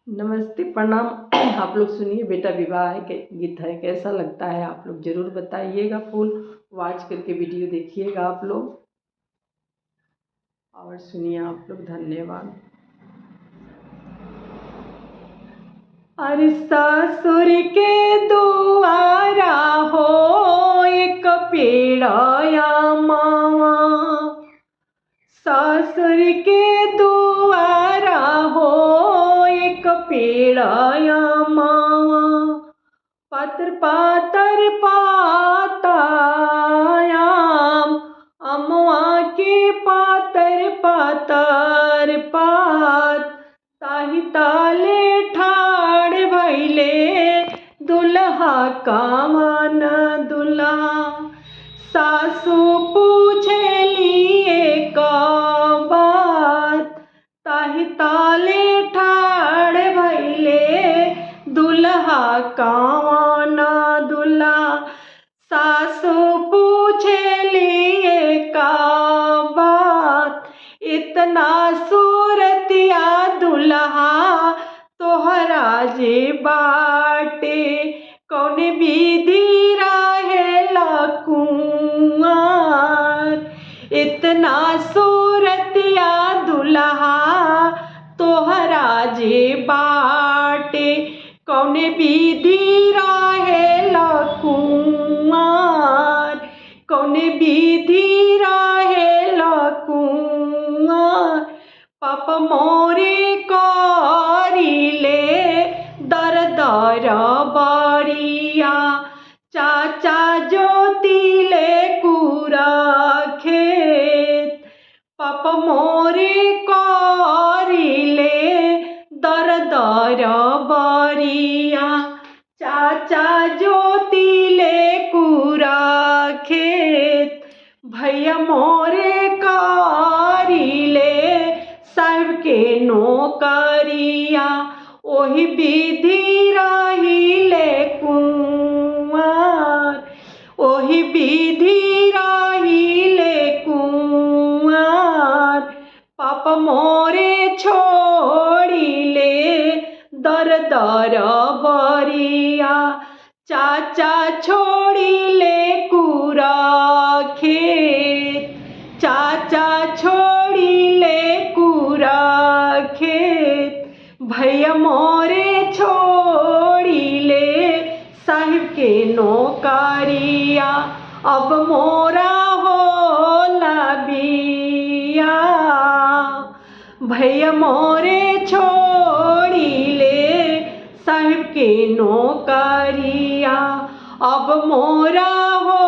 नमस्ते, प्रणाम। आप लोग सुनिए, बेटा विवाह के गीत है, कैसा लगता है आप लोग ज़रूर बताइएगा। फुल वॉच करके वीडियो देखिएगा आप लोग और सुनिए आप लोग। धन्यवाद। अरे ससुर के दुआरा हो एक पेड़या मावा, ससुर के दुआरा हो एक पेड़या मावा, पातर पातर पातायाम अमवा के पातर पातर पात, ताही ताले ठाड़ भैले दुल्हा कावन दुल्हा। सासू पूछेली का बात, ताही ताले ठाड़ भैले दुल्हा कावन दुल्हा। सासू पूछेली का बात, इतना सूरतिया दुल्हा तोहरा जे बाटे, कौन विधि रहेला कुंवार। इतना सूरतिया दुल्हा तोहरा जे बाटे, कौन विधि रहेला कुंवार, कौन विधि रहेला कुंवार। पाप मोरे करिले दर दर बरिया, चाचा जोतिले कुरा खेत। पाप मोरे करिले दर दर बरिया, चाचा जोतिले कुरा खेत। भैया मोरे करिले साहब के नौकरिया, ओही विधि रहिले कुंवार, ओही विधि रहिले कुंवार। पाप मोरे छोड़िले दर दर बरिया, चाचा छोड़िले कुरा खेत, चाचा छोड़िले कुरा खेत। भैया मोरे छोड़िले साहिब के नौकरिया, अब मोरा होला बिया। भैया मोरे छोड़िले साहिब के नौकरिया, अब मोरा हो